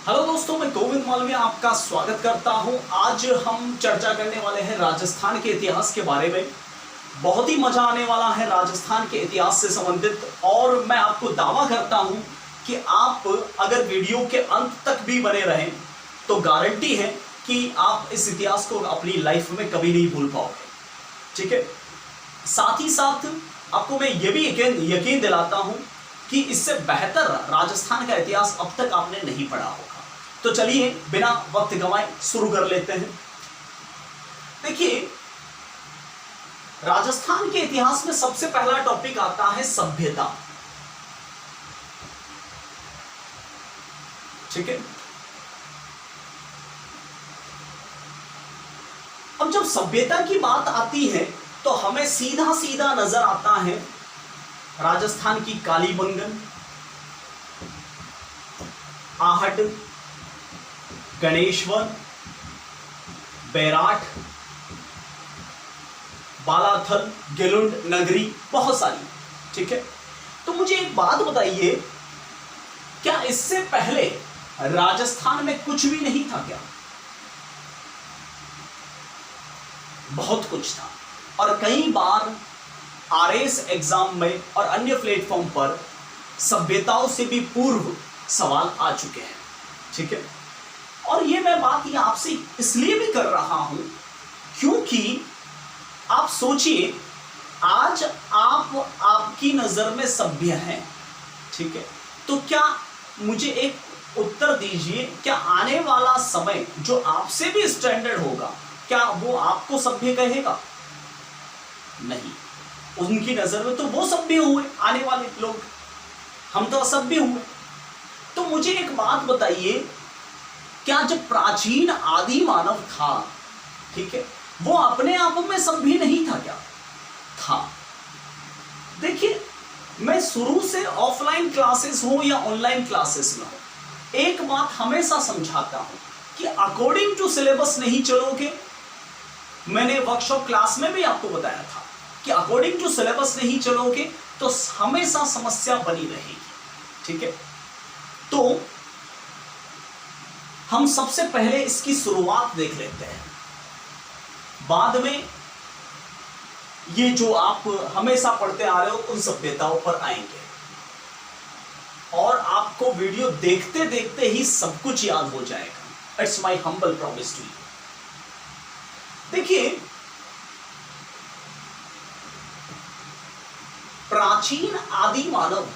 Hello दोस्तों, मैं गोविंद मालवीय आपका स्वागत करता हूं। आज हम चर्चा करने वाले हैं राजस्थान के इतिहास के बारे में। बहुत ही मजा आने वाला है राजस्थान के इतिहास से संबंधित, और मैं आपको दावा करता हूं कि आप अगर वीडियो के अंत तक भी बने रहें तो गारंटी है कि आप इस इतिहास को अपनी लाइफ में कभी नहीं भूल पाओगे। ठीक है, साथ ही साथ आपको मैं ये भी यकीन दिलाता हूं कि इससे बेहतर राजस्थान का इतिहास अब तक आपने नहीं पढ़ा होगा। तो चलिए बिना वक्त गंवाए शुरू कर लेते हैं। देखिए, राजस्थान के इतिहास में सबसे पहला टॉपिक आता है सभ्यता। ठीक है, अब जब सभ्यता की बात आती है तो हमें सीधा सीधा नजर आता है राजस्थान की कालीबंगन, आहट, गणेश्वर, बैराठ, बालाथल, गिलुंड नगरी, बहुत सारी। ठीक है, तो मुझे एक बात बताइए, क्या इससे पहले राजस्थान में कुछ भी नहीं था क्या? बहुत कुछ था, और कई बार आरएस एग्जाम में और अन्य प्लेटफॉर्म पर सभ्यताओं से भी पूर्व सवाल आ चुके हैं। ठीक है, और ये मैं बात ये आपसे इसलिए भी कर रहा हूं क्योंकि आप सोचिए, आज आप आपकी नजर में सभ्य हैं। ठीक है, तो क्या मुझे एक उत्तर दीजिए, क्या आने वाला समय जो आपसे भी स्टैंडर्ड होगा, क्या वो आपको सभ्य कहेगा? नहीं, उनकी नजर में तो वो सभ्य हुए, आने वाले लोग, हम तो असभ्य हुए। तो मुझे एक बात बताइए, क्या जब प्राचीन आदि मानव था, ठीक है, वो अपने आप में सभ्य नहीं था क्या? था। देखिए, मैं शुरू से ऑफलाइन क्लासेस हो या ऑनलाइन क्लासेस में हो, एक बात हमेशा समझाता हूं कि अकॉर्डिंग टू सिलेबस नहीं चलोगे। मैंने वर्कशॉप क्लास में भी आपको बताया था कि अकॉर्डिंग टू सिलेबस नहीं चलोगे तो हमेशा समस्या बनी रहेगी। ठीक है, तो हम सबसे पहले इसकी शुरुआत देख लेते हैं, बाद में ये जो आप हमेशा पढ़ते आ रहे हो उन सभ्यताओं पर आएंगे, और आपको वीडियो देखते देखते ही सब कुछ याद हो जाएगा। It's my humble promise to you. देखिए, प्राचीन आदि मानव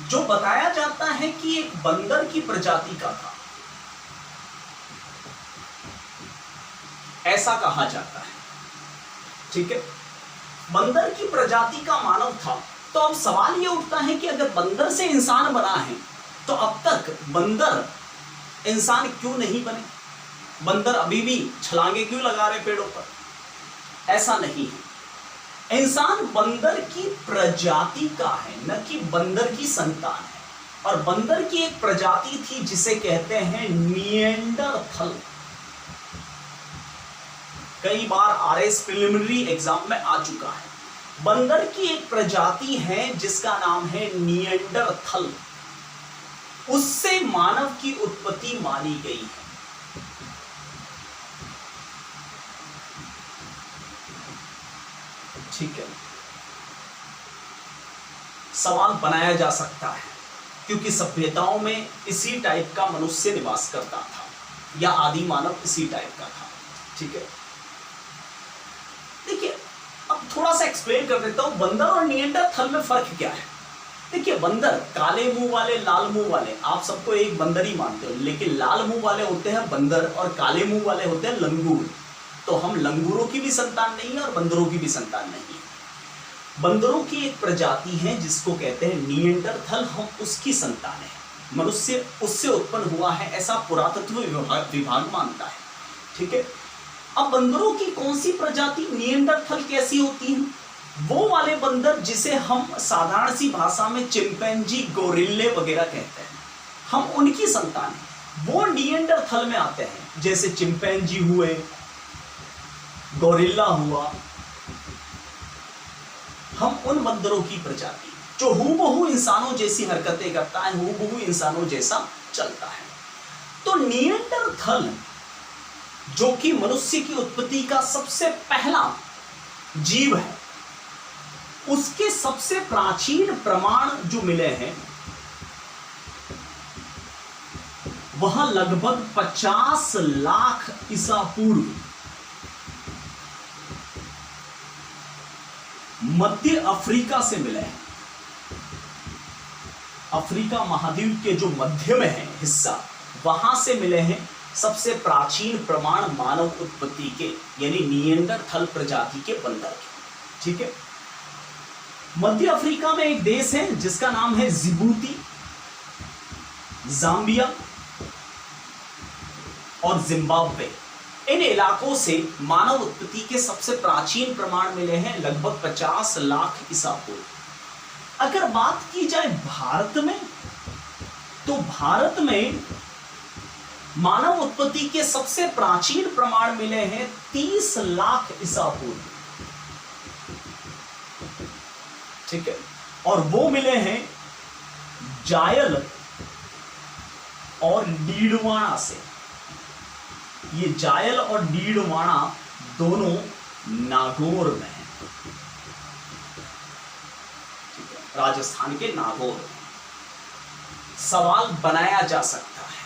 जो बताया जाता है कि एक बंदर की प्रजाति का था, ऐसा कहा जाता है। ठीक है, बंदर की प्रजाति का मानव था। तो अब सवाल यह उठता है कि अगर बंदर से इंसान बना है तो अब तक बंदर इंसान क्यों नहीं बने? बंदर अभी भी छलांगे क्यों लगा रहे पेड़ों पर? ऐसा नहीं है, इंसान बंदर की प्रजाति का है, न कि बंदर की संतान है। और बंदर की एक प्रजाति थी जिसे कहते हैं निएंडरथल। कई बार आरएस प्रिलिमिनरी एग्जाम में आ चुका है। बंदर की एक प्रजाति है जिसका नाम है निएंडरथल। उससे मानव की उत्पत्ति मानी गई है। ठीक है, सवाल बनाया जा सकता है क्योंकि सभ्यताओं में इसी टाइप का मनुष्य निवास करता था, या आदि मानव इसी टाइप का था। ठीक है, देखिए, अब थोड़ा सा एक्सप्लेन कर देता हूं बंदर और निएंडरथल में फर्क क्या है। देखिए, बंदर काले मुंह वाले, लाल मुंह वाले, आप सबको एक बंदर ही मानते हो, लेकिन लाल मुंह वाले होते हैं बंदर और काले मुंह वाले होते हैं लंगूर। तो हम लंगूरों की भी संतान नहीं है और बंदरों की भी संतान नहीं है। बंदरों की एक प्रजाति है जिसको कहते हैं निएंडरथल, हम उसकी संतान है। मनुष्य उससे उत्पन्न हुआ है, ऐसा पुरातत्व विभाग मानता है। ठीक है, अब बंदरों की कौन सी प्रजाति निएंडरथल कैसी होती है? वो वाले बंदर जिसे हम साधारण सी भाषा में चिंपैंजी, गोरिल्ले वगैरह कहते हैं, हम उनकी संतान है। वो निएंडरथल में आते हैं, जैसे चिंपैंजी हुए, गोरिल्ला हुआ, हम उन बंदरों की प्रजाति जो हूबहू इंसानों जैसी हरकतें करता है, हूबहू इंसानों जैसा चलता है। तो निएंडरथल जो कि मनुष्य की उत्पत्ति का सबसे पहला जीव है, उसके सबसे प्राचीन प्रमाण जो मिले हैं वह लगभग 50 लाख ईसा पूर्व मध्य अफ्रीका से मिले हैं। अफ्रीका महाद्वीप के जो मध्य में है हिस्सा, वहां से मिले हैं सबसे प्राचीन प्रमाण मानव उत्पत्ति के, यानी निएंडरथल प्रजाति के बंदर के। ठीक है, मध्य अफ्रीका में एक देश है जिसका नाम है जिबूती, जाम्बिया और जिम्बाब्वे। इन इलाकों से मानव उत्पत्ति के सबसे प्राचीन प्रमाण मिले हैं लगभग 50 लाख ईसा पूर्व। अगर बात की जाए भारत में, तो भारत में मानव उत्पत्ति के सबसे प्राचीन प्रमाण मिले हैं 30 लाख ईसा पूर्व। ठीक है, और वो मिले हैं जायल और डीडवाना से। ये जायल और डीडवाना दोनों नागौर में है, राजस्थान के नागौर में। सवाल बनाया जा सकता है,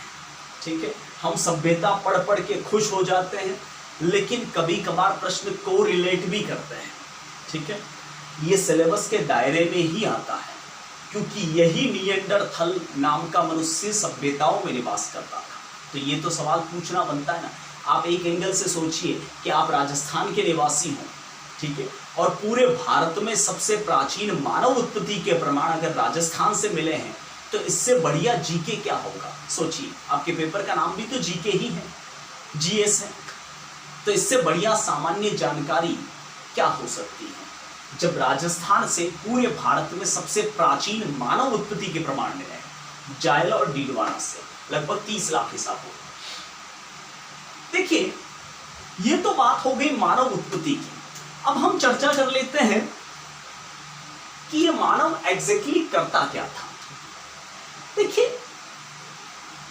ठीक है, हम सभ्यता पढ़ पढ़ के खुश हो जाते हैं, लेकिन कभी कभार प्रश्न को रिलेट भी करते हैं। ठीक है, ये सिलेबस के दायरे में ही आता है, क्योंकि यही निएंडरथल नाम का मनुष्य सभ्यताओं में निवास करता था। तो ये तो सवाल पूछना बनता है ना। आप एक एंगल से सोचिए कि आप राजस्थान के निवासी हो, ठीक है, और पूरे भारत में सबसे प्राचीन मानव उत्पत्ति के प्रमाण अगर राजस्थान से मिले हैं, तो इससे बढ़िया जीके क्या होगा। सोचिए, आपके पेपर का नाम भी तो जीके ही है, जीएस है, तो इससे बढ़िया सामान्य जानकारी क्या हो सकती है जब राजस्थान से पूरे भारत में सबसे प्राचीन मानव उत्पत्ति के प्रमाण मिले हैं जायल और डीडवाना से लगभग 30 लाख ईसा पूर्व। देखिए, ये तो बात हो गई मानव उत्पत्ति की। अब हम चर्चा कर लेते हैं कि ये मानव एग्जैक्टली करता क्या था। देखिए,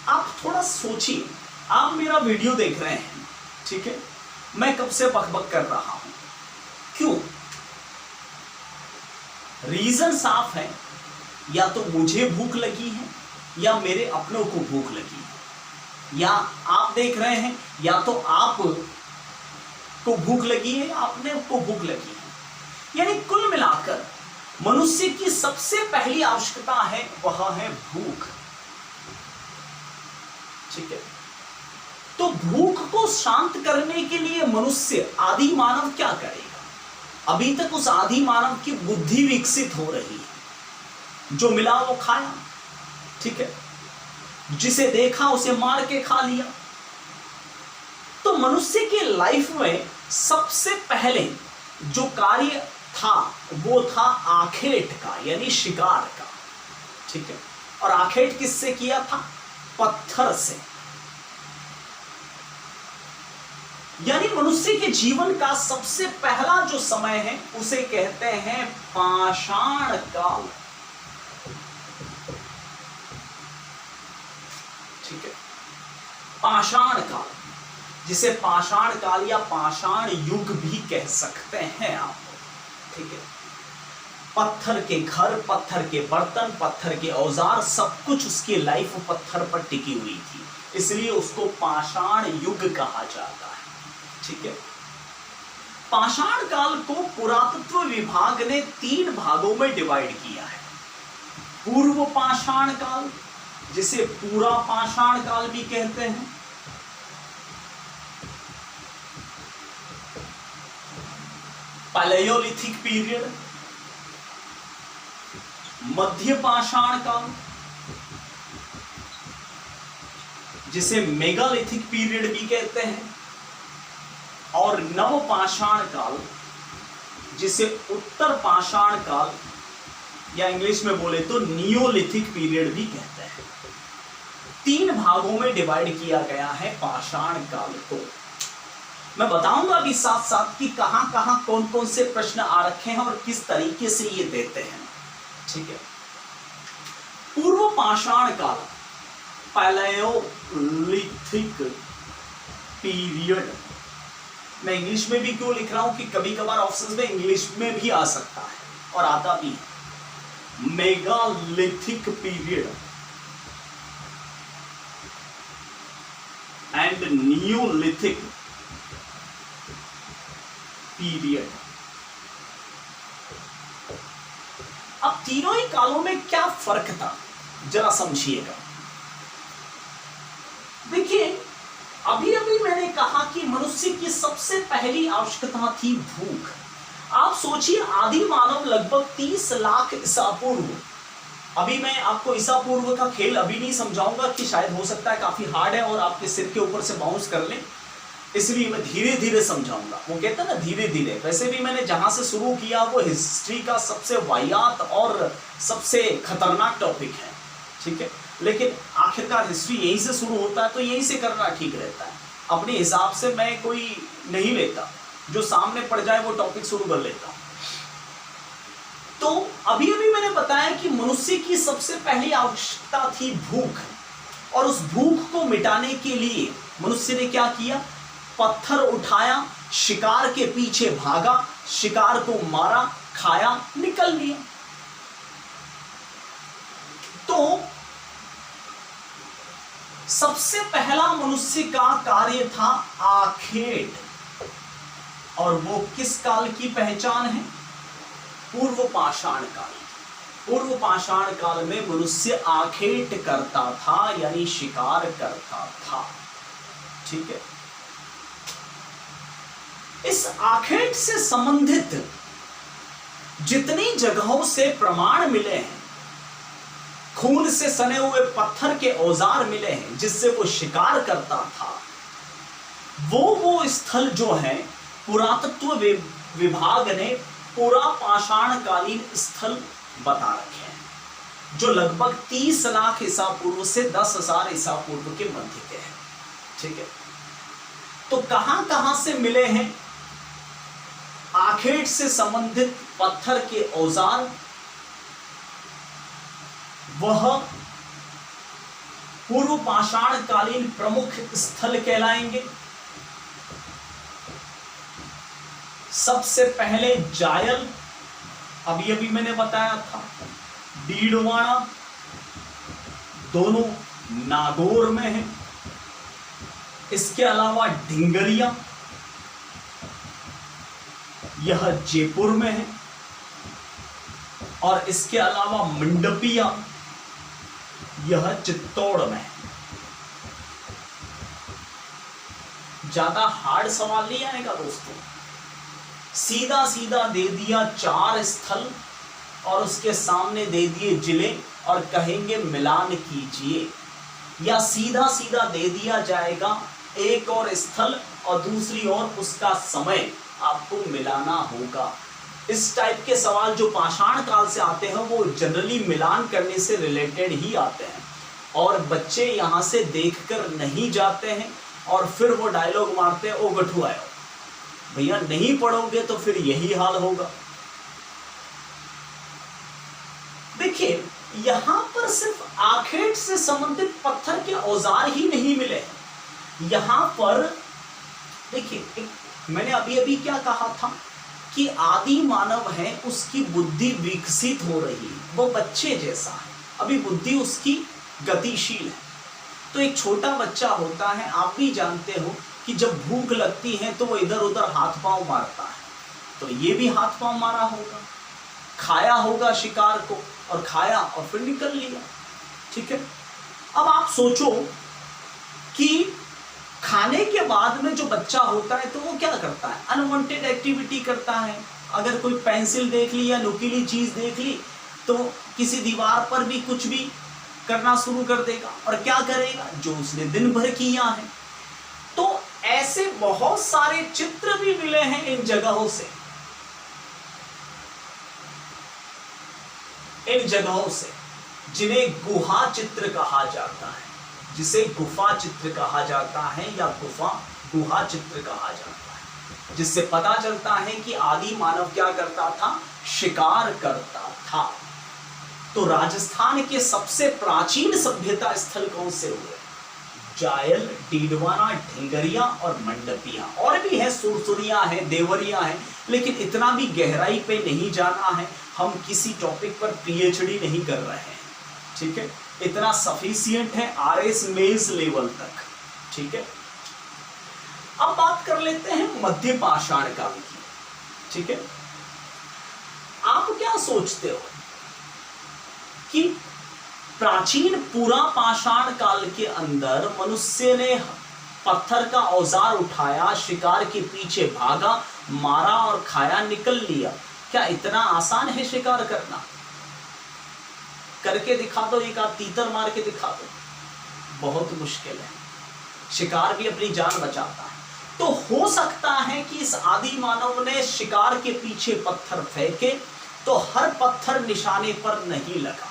आप थोड़ा सोचिए, आप मेरा वीडियो देख रहे हैं, ठीक है, मैं कब से बकबक कर रहा हूं, क्यों? रीजन साफ है, या तो मुझे भूख लगी है या मेरे अपनों को भूख लगी है, या आप देख रहे हैं या तो आप को भूख लगी है या अपने को भूख लगी है। यानी कुल मिलाकर मनुष्य की सबसे पहली आवश्यकता है वह है भूख। ठीक है, तो भूख को शांत करने के लिए मनुष्य आदि मानव क्या करेगा? अभी तक उस आदि मानव की बुद्धि विकसित हो रही है, जो मिला वो खाया, ठीक है, जिसे देखा उसे मार के खा लिया। तो मनुष्य के लाइफ में सबसे पहले जो कार्य था वो था आखेट का, यानी शिकार का। ठीक है, और आखेट किससे किया था? पत्थर से। यानी मनुष्य के जीवन का सबसे पहला जो समय है उसे कहते हैं पाषाण काल। ठीक है, पाषाण काल, जिसे पाषाण काल या पाषाण युग भी कह सकते हैं आप। ठीक है, पत्थर के घर, पत्थर के बर्तन, पत्थर के औजार, सब कुछ उसकी लाइफ पत्थर पर टिकी हुई थी, इसलिए उसको पाषाण युग कहा जाता है। ठीक है, पाषाण काल को पुरातत्व विभाग ने 3 भागों में डिवाइड किया है। पूर्व पाषाण काल, जिसे पूरा पाषाण काल भी कहते हैं, पैलेयोलिथिक पीरियड, मध्य पाषाण काल, जिसे मेगालिथिक पीरियड भी कहते हैं, और नव पाषाण काल, जिसे उत्तर पाषाण काल या इंग्लिश में बोले तो नियोलिथिक पीरियड भी कहते हैं। 3 भागों में डिवाइड किया गया है पाषाण काल को। मैं बताऊंगा भी साथ साथ कि कहां कहां कौन कौन से प्रश्न आ रखे हैं और किस तरीके से ये देते हैं। ठीक है, पूर्व पाषाण काल, पैलेओलिथिक पीरियड। मैं इंग्लिश में भी क्यों लिख रहा हूं कि कभी कभार ऑप्शन में इंग्लिश में भी आ सकता है और आता भी है। Megalithic period and Neolithic period. अब तीनों ही कालों में क्या फर्क था जरा समझिएगा। देखिए, अभी अभी मैंने कहा कि मनुष्य की सबसे पहली आवश्यकता थी भूख। आप सोचिए, आदि मानव लगभग 30 लाख ईसा पूर्व, अभी मैं आपको ईसा पूर्व का खेल अभी नहीं समझाऊंगा कि शायद हो सकता है काफी हार्ड है और आपके सिर के ऊपर से बाउंस कर ले, इसलिए मैं धीरे धीरे समझाऊंगा। वो कहते हैं ना धीरे धीरे। वैसे भी मैंने जहां से शुरू किया वो हिस्ट्री का सबसे वाहियात और सबसे खतरनाक टॉपिक है। ठीक है, लेकिन आखिरकार हिस्ट्री यहीं से शुरू होता है तो यहीं से करना ठीक रहता है। अपने हिसाब से मैं कोई नहीं लेता, जो सामने पड़ जाए वो टॉपिक शुरू कर लेता हूं। तो अभी अभी मैंने बताया कि मनुष्य की सबसे पहली आवश्यकता थी भूख, और उस भूख को मिटाने के लिए मनुष्य ने क्या किया? पत्थर उठाया, शिकार के पीछे भागा, शिकार को मारा, खाया, निकल लिया। तो सबसे पहला मनुष्य का कार्य था आखेट, और वो किस काल की पहचान है? पूर्व पाषाण काल। पूर्व पाषाण काल में मनुष्य आखेट करता था, यानी शिकार करता था। ठीक है, इस आखेट से संबंधित जितनी जगहों से प्रमाण मिले हैं, खून से सने हुए पत्थर के औजार मिले हैं जिससे वो शिकार करता था, वो स्थल जो है पुरातत्व विभाग ने पूरा पाषाणकालीन स्थल बता रखे हैं, जो लगभग 30 लाख ईसा पूर्व से 10,000 ईसा पूर्व के मध्य के हैं। ठीक है, तो कहां कहां से मिले हैं आखेट से संबंधित पत्थर के औजार? वह पूर्व पाषाणकालीन प्रमुख स्थल कहलाएंगे। सबसे पहले जायल, अभी अभी मैंने बताया था, डीडवाना, दोनों नागौर में है। इसके अलावा ढिंगरिया, यह जयपुर में है, और इसके अलावा मंडपिया, यह चित्तौड़ में है। ज्यादा हार्ड सवाल नहीं आएगा दोस्तों, सीधा सीधा दे दिया 4 स्थल और उसके सामने दे दिए जिले और कहेंगे मिलान कीजिए, या सीधा सीधा दे दिया जाएगा एक और स्थल और दूसरी ओर उसका समय आपको मिलाना होगा। इस टाइप के सवाल जो पाषाण काल से आते हैं वो जनरली मिलान करने से रिलेटेड ही आते हैं, और बच्चे यहां से देखकर नहीं जाते हैं और फिर वो डायलॉग मारते हैं, ओ गठू आयो। भैया नहीं पढ़ोगे तो फिर यही हाल होगा। देखिए, यहां पर सिर्फ आखेट से संबंधित पत्थर के औजार ही नहीं मिले हैं। यहां पर देखिए, मैंने अभी अभी क्या कहा था कि आदि मानव है, उसकी बुद्धि विकसित हो रही है, वो बच्चे जैसा है, अभी बुद्धि उसकी गतिशील है। तो एक छोटा बच्चा होता है, आप भी जानते हो कि जब भूख लगती है तो वो इधर उधर हाथ पांव मारता है, तो ये भी हाथ पांव मारा होगा, खाया होगा शिकार को, और खाया और फिर निकल लिया। ठीक है, अब आप सोचो कि खाने के बाद में जो बच्चा होता है तो वो क्या करता है? अनवांटेड एक्टिविटी करता है। अगर कोई पेंसिल देख ली या नुकीली चीज देख ली तो किसी दीवार पर भी कुछ भी करना शुरू कर देगा, और क्या करेगा? जो उसने दिन भर किया है। तो ऐसे बहुत सारे चित्र भी मिले हैं इन जगहों से, इन जगहों से जिन्हें गुहा चित्र कहा जाता है, जिसे गुफा चित्र कहा जाता है या गुफा गुहा चित्र कहा जाता है, जिससे पता चलता है कि आदि मानव क्या करता था, शिकार करता था। तो राजस्थान के सबसे प्राचीन सभ्यता स्थल कौन से हुए? जायल, डीडवाना, ढिंगरिया और मंडपिया। और भी है, सुरसुरिया है, देवरिया है, लेकिन इतना भी गहराई पे नहीं जाना है। हम किसी टॉपिक पर पीएचडी नहीं कर रहे हैं, ठीक है, इतना सफिशिएंट है आरएस मेंस लेवल तक, ठीक है। अब बात कर लेते हैं मध्य पाषाण काल की, ठीक है। आप क्या सोचते हो कि प्राचीन पूरा पाषाण काल के अंदर मनुष्य ने पत्थर का औजार उठाया, शिकार के पीछे भागा, मारा और खाया, निकल लिया? क्या इतना आसान है शिकार करना? करके दिखा दो, एक आध तीतर मार के दिखा दो, बहुत मुश्किल है। शिकार भी अपनी जान बचाता है। तो हो सकता है कि इस आदि मानव ने शिकार के पीछे पत्थर फेंके तो हर पत्थर निशाने पर नहीं लगा,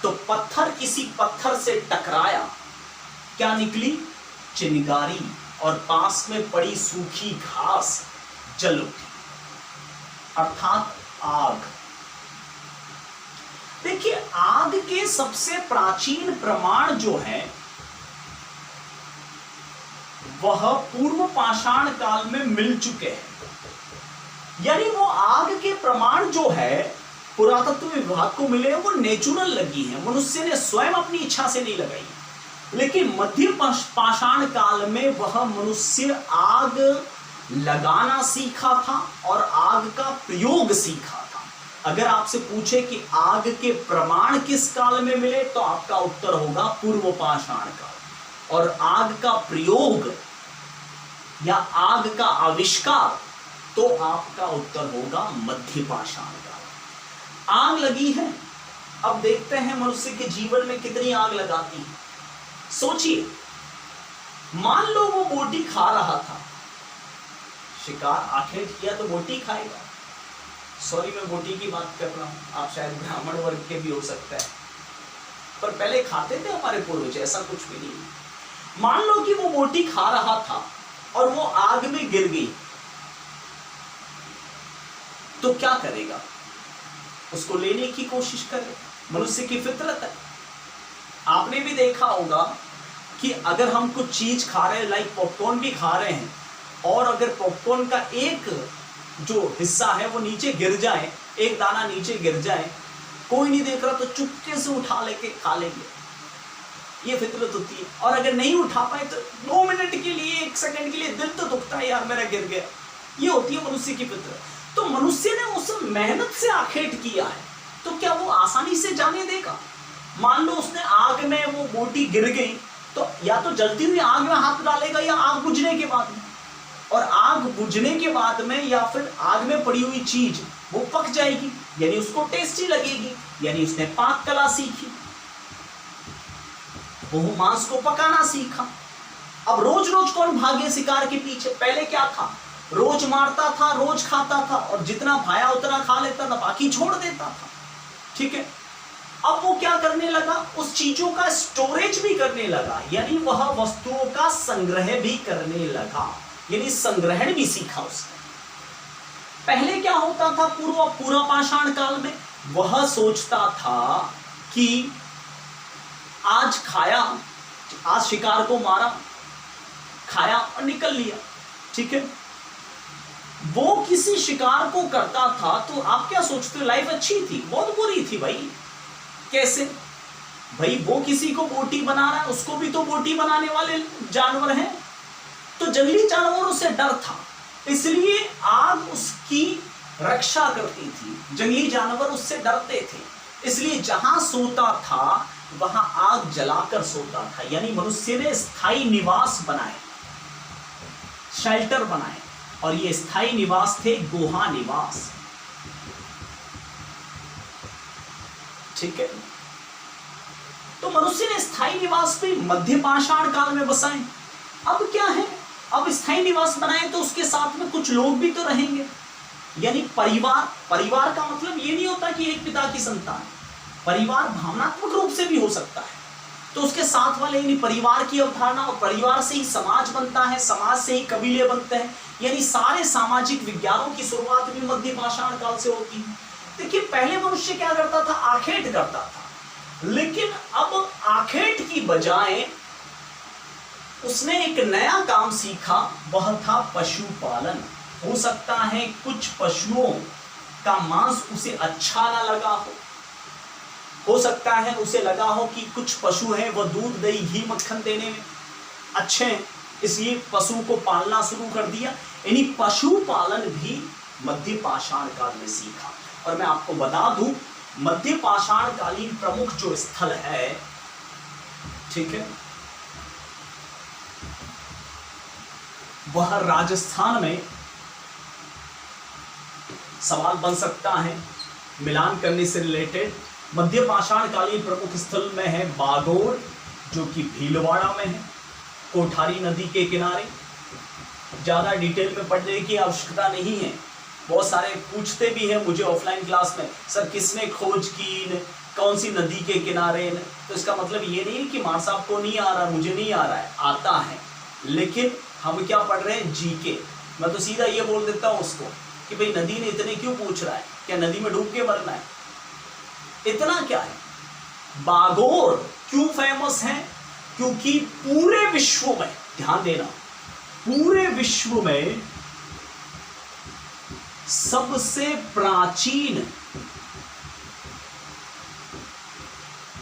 तो पत्थर किसी पत्थर से टकराया, क्या निकली? चिंगारी, और पास में पड़ी सूखी घास जल उठी, अर्थात आग। देखिए, आग के सबसे प्राचीन प्रमाण जो है वह पूर्व पाषाण काल में मिल चुके हैं। यानी वो आग के प्रमाण जो है पुरातत्व विभाग को मिले, वो नेचुरल लगी है, मनुष्य ने स्वयं अपनी इच्छा से नहीं लगाई। लेकिन मध्य पाषाण काल में वह मनुष्य आग लगाना सीखा था और आग का प्रयोग सीखा था। अगर आपसे पूछे कि आग के प्रमाण किस काल में मिले, तो आपका उत्तर होगा पूर्व पाषाण काल, और आग का प्रयोग या आग का आविष्कार, तो आपका उत्तर होगा मध्य पाषाण काल। आग लगी है, अब देखते हैं मनुष्य के जीवन में कितनी आग लगाती है। सोचिए, मान लो वो बोटी खा रहा था, शिकार आखिर किया तो बोटी खाएगा। सॉरी, मैं बोटी की बात कर रहा हूं, आप शायद ब्राह्मण वर्ग के भी हो सकता है, पर पहले खाते थे हमारे पूर्वज, ऐसा कुछ भी नहीं। मान लो कि वो बोटी खा रहा था और वो आग में गिर गई, तो क्या करेगा? उसको लेने की कोशिश करेगा, मनुष्य की फितरत है। आपने भी देखा होगा कि अगर हम कुछ चीज खा रहे हैं, लाइक पॉपकॉर्न भी खा रहे हैं, और अगर पॉपकॉर्न का एक जो हिस्सा है वो नीचे गिर जाए, एक दाना नीचे गिर जाए, कोई नहीं देख रहा, तो चुपके से उठा लेके खा लेंगे, ये फितरत होती है। और अगर नहीं उठा पाए तो 2 मिनट के लिए, 1 सेकंड के लिए दिल तो दुखता है, यार मेरा गिर गया। ये होती है मनुष्य की फितरत। तो मनुष्य ने उस मेहनत से आखेट किया है, तो क्या वो आसानी से जाने देगा? मान लो उसने आग में वो बोटी गिर गई, तो या तो जलती हुई आग में हाथ डालेगा या आग बुझने के बाद में, और आग बुझने के बाद में या फिर आग में पड़ी हुई चीज वो पक जाएगी, यानी उसको टेस्टी लगेगी, यानी उसने पाक कला सीखी, वो मांस को पकाना सीखा। अब रोज रोज कौन भागे शिकार के पीछे? पहले क्या था, रोज मारता था, रोज खाता था, और जितना भाया उतना खा लेता था, बाकी छोड़ देता था, ठीक है। अब वो क्या करने लगा, उस चीजों का स्टोरेज भी करने लगा, यानी वह वस्तुओं का संग्रह भी करने लगा, यानी संग्रहण भी सीखा उसने। पहले क्या होता था पूर्व पाषाण काल में? वह सोचता था कि आज खाया, आज शिकार को मारा, खाया और निकल लिया, ठीक है। वो किसी शिकार को करता था, तो आप क्या सोचते हो, लाइफ अच्छी थी? बहुत बुरी थी भाई। कैसे भाई? वो किसी को बोटी बना रहा है, उसको भी तो बोटी बनाने वाले जानवर हैं, तो जंगली जानवरों से डर था, इसलिए आग उसकी रक्षा करती थी, जंगली जानवर उससे डरते थे, इसलिए जहां सोता था वहां आग जलाकर सोता था। यानी मनुष्य ने स्थायी निवास बनाए, शेल्टर बनाए, और ये स्थायी निवास थे गुहा निवास, ठीक है। तो मनुष्य ने स्थायी निवास भी मध्य पाषाण काल में बसाए। अब क्या है, अब स्थायी निवास बनाए तो उसके साथ में कुछ लोग भी तो रहेंगे, यानी परिवार। परिवार का मतलब ये नहीं होता कि एक पिता की संतान, परिवार भावनात्मक रूप से भी हो सकता है। तो उसके साथ वाले यानी परिवार की अवधारणा, और परिवार से ही समाज बनता है, समाज से ही कबीले बनते हैं, यानी सारे सामाजिक विज्ञानों की शुरुआत भी मध्य पाषाण काल से होती है। देखिए पहले मनुष्य क्या करता था, आखेट करता था, लेकिन अब आखेट की बजाय उसने एक नया काम सीखा, वह था पशुपालन। हो सकता है कुछ पशुओं का मांस उसे अच्छा ना लगा हो सकता है उसे लगा हो कि कुछ पशु हैं वह दूध, दही, घी, मक्खन देने में अच्छे हैं, इसलिए पशु को पालना शुरू कर दिया। यानी पशुपालन भी मध्य पाषाण काल में सीखा। और मैं आपको बता दूं, मध्य पाषाण कालीन प्रमुख जो स्थल है, ठीक है, वह राजस्थान में सवाल बन सकता है मिलान करने से रिलेटेड। मध्य पाषाण कालीन प्रमुख स्थल में है बागोर, जो कि भीलवाड़ा में है, कोठारी नदी के किनारे। ज़्यादा डिटेल में पढ़ने की आवश्यकता नहीं है, बहुत सारे पूछते भी हैं मुझे ऑफलाइन क्लास में, सर किसने खोज की, कौन सी नदी के किनारे। तो इसका मतलब ये नहीं है कि मार साहब को नहीं आ रहा, मुझे नहीं आ रहा है, आता है, लेकिन हम क्या पढ़ रहे हैं, जीके। मैं तो सीधा ये बोल देता हूँ उसको कि भाई नदी ने इतने क्यों पूछ रहा है, क्या नदी में डूब के मरना है, इतना क्या है। बागोर क्यों फेमस है, क्योंकि पूरे विश्व में, ध्यान देना, पूरे विश्व में सबसे प्राचीन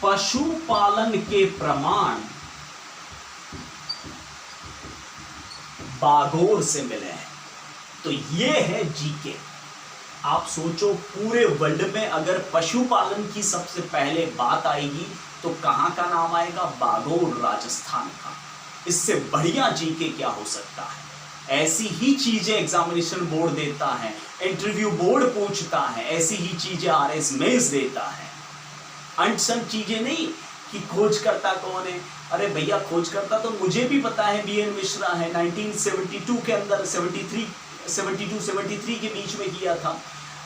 पशुपालन के प्रमाण बागोर से मिले हैं। तो ये है जीके। आप सोचो पूरे वर्ल्ड में अगर पशुपालन की सबसे पहले बात आएगी तो कहां का नाम आएगा, बागोर, राजस्थान का। इससे बढ़िया जीके क्या हो सकता है। ऐसी ही चीजें एग्जामिनेशन बोर्ड देता है, इंटरव्यू बोर्ड पूछता है, ऐसी ही चीजें आरएस मेंस देता है। अनसन चीजें नहीं कि खोजकर्ता कौन है, अरे भैया खोजकर्ता तो मुझे भी पता है, बीएन मिश्रा है, 1972 के अंदर 72-73 के बीच में किया था।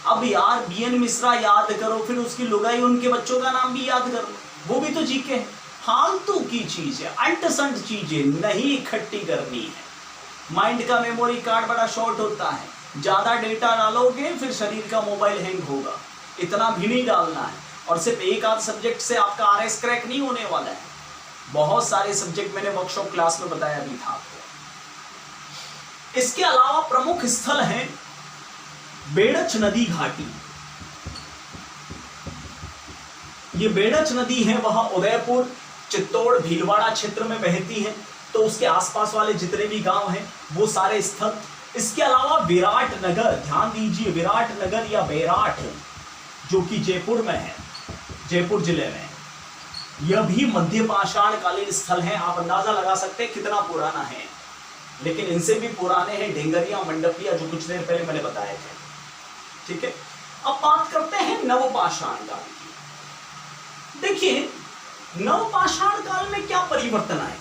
अब यार बीएन मिश्रा याद करो, फिर उसकी लुगाई उनके बच्चों का नाम भी याद करो, वो भी तो जीके है। फालतू की चीज है, अंटसंट चीजें नहीं इकट्ठी करनी है। माइंड का मेमोरी कार्ड बड़ा शॉर्ट होता है, ज्यादा डेटा डालोगे फिर शरीर का मोबाइल हैंग होगा, इतना भी नहीं डालना है। और सिर्फ एक आध सब्जेक्ट से आपका आरएस क्रैक नहीं होने वाला है, बहुत सारे सब्जेक्ट मैंने वर्कशॉप क्लास में बताया भी था आपको। इसके अलावा प्रमुख स्थल हैं बेड़च नदी घाटी। ये बेड़च नदी है, वह उदयपुर, चित्तौड़, भीलवाड़ा क्षेत्र में बहती है, तो उसके आसपास वाले जितने भी गांव हैं वो सारे स्थल। इसके अलावा विराट नगर, ध्यान दीजिए, विराट नगर या बेराट, जो कि जयपुर में है, जयपुर जिले में, यह भी मध्य पाषाण कालीन स्थल है। आप अंदाजा लगा सकते हैं कितना पुराना है, लेकिन इनसे भी पुराने हैं ढेंगरिया, मंडपिया, जो कुछ देर पहले मैंने बताए थे, ठीक है। अब बात करते हैं नवपाषाण काल की। देखिए नवपाषाण काल में क्या परिवर्तन आए।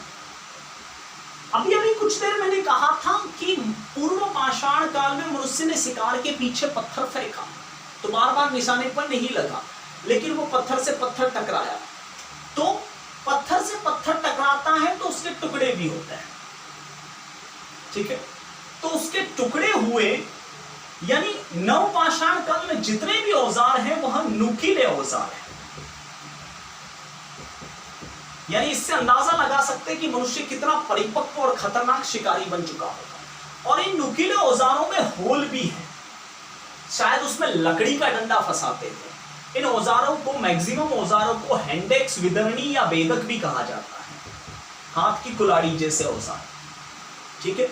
अभी कुछ देर मैंने कहा था कि पूर्व पाषाण काल में मनुष्य ने शिकार के पीछे पत्थर फेंका, तो बार बार निशाने पर नहीं लगा, लेकिन वो पत्थर से पत्थर टकराया। तो पत्थर से पत्थर टकराता है तो उसके टुकड़े भी होते हैं, ठीक है। तो उसके टुकड़े हुए, यानी नवपाषाण काल में जितने भी औजार हैं वह नुकीले औजार हैं। यानी इससे अंदाजा लगा सकते हैं कि मनुष्य कितना परिपक्व और खतरनाक शिकारी बन चुका होगा। और इन नुकीले औजारों में होल भी है, शायद उसमें लकड़ी का डंडा फंसाते थे। इन औजारों को, मैक्सिमम औजारों को हैंडेक्स, विदरणी या वेदक भी कहा जाता है, हाथ की कुल्हाड़ी जैसे औजार, ठीक है।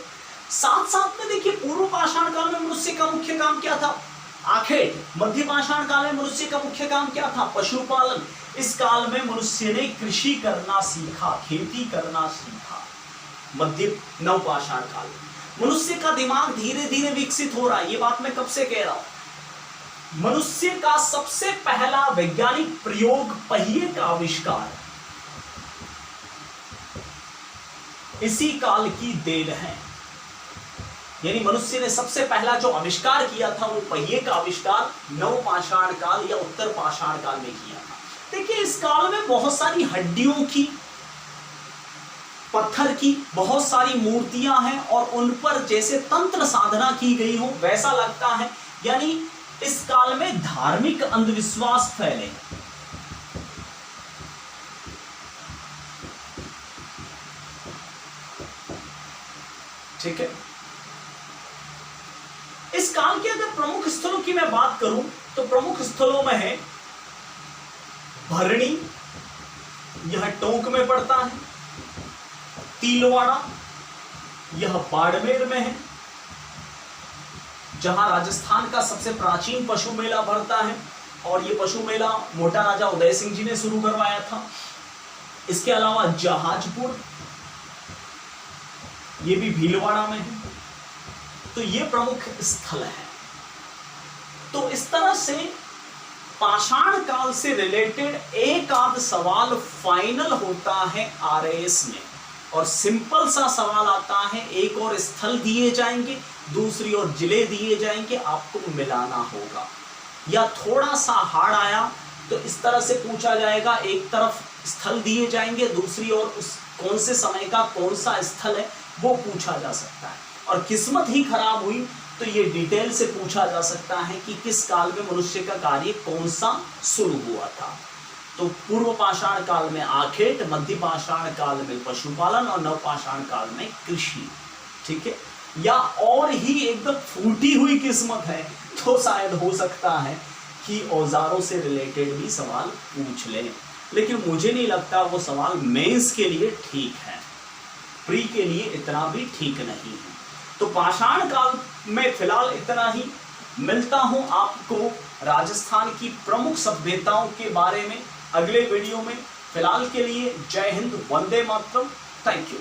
साथ साथ में देखिए पूर्व पाषाण काल में मनुष्य का मुख्य काम क्या था, आखेट। मध्य पाषाण काल में मनुष्य का मुख्य काम क्या था, पशुपालन। इस काल में मनुष्य ने कृषि करना सीखा, खेती करना सीखा। मध्य नवपाषाण काल में मनुष्य का दिमाग धीरे धीरे विकसित हो रहा है। ये बात मैं कब से कह रहा हूं। मनुष्य का सबसे पहला वैज्ञानिक प्रयोग, पहिए का आविष्कार, इसी काल की देन है। यानी मनुष्य ने सबसे पहला जो आविष्कार किया था वो पहिए का आविष्कार नवपाषाण काल या उत्तर पाषाण काल में किया था। देखिए इस काल में बहुत सारी हड्डियों की पत्थर की बहुत सारी मूर्तियां हैं और उन पर जैसे तंत्र साधना की गई हो वैसा लगता है। यानी इस काल में धार्मिक अंधविश्वास फैले। ठीक है, इस काल के अगर प्रमुख स्थलों की मैं बात करूं तो प्रमुख स्थलों में है भरणी, यह टोंक में पड़ता है। तिलवाड़ा, यह बाड़मेर में है, जहां राजस्थान का सबसे प्राचीन पशु मेला भरता है और यह पशु मेला मोटा राजा उदय सिंह जी ने शुरू करवाया था। इसके अलावा जहाजपुर, यह भी भीलवाड़ा में है। तो ये प्रमुख स्थल है। तो इस तरह से पाषाण काल से रिलेटेड एक आध सवाल फाइनल होता है आरएएस में, और सिंपल सा सवाल आता है, एक और स्थल दिए जाएंगे, दूसरी ओर जिले दिए जाएंगे, आपको मिलाना होगा। या थोड़ा सा हार्ड आया तो इस तरह से पूछा जाएगा, एक तरफ स्थल दिए जाएंगे, दूसरी ओर उस कौन से समय का कौन सा स्थल है वो पूछा जा सकता है। और किस्मत ही खराब हुई तो ये डिटेल से पूछा जा सकता है कि किस काल में मनुष्य का कार्य कौन सा शुरू हुआ था। तो पूर्व पाषाण काल में आखेट, मध्य पाषाण काल में पशुपालन और नव पाषाण काल में कृषि। ठीक है, या और ही एकदम फूटी हुई किस्मत है तो शायद हो सकता है कि औजारों से रिलेटेड भी सवाल पूछ लें, लेकिन मुझे नहीं लगता वो सवाल मेंस के लिए ठीक है, प्री के लिए इतना भी ठीक नहीं है। तो पाषाण काल में फिलहाल इतना ही। मिलता हूं आपको राजस्थान की प्रमुख सभ्यताओं के बारे में अगले वीडियो में। फिलहाल के लिए जय हिंद, वंदे मातरम, थैंक यू।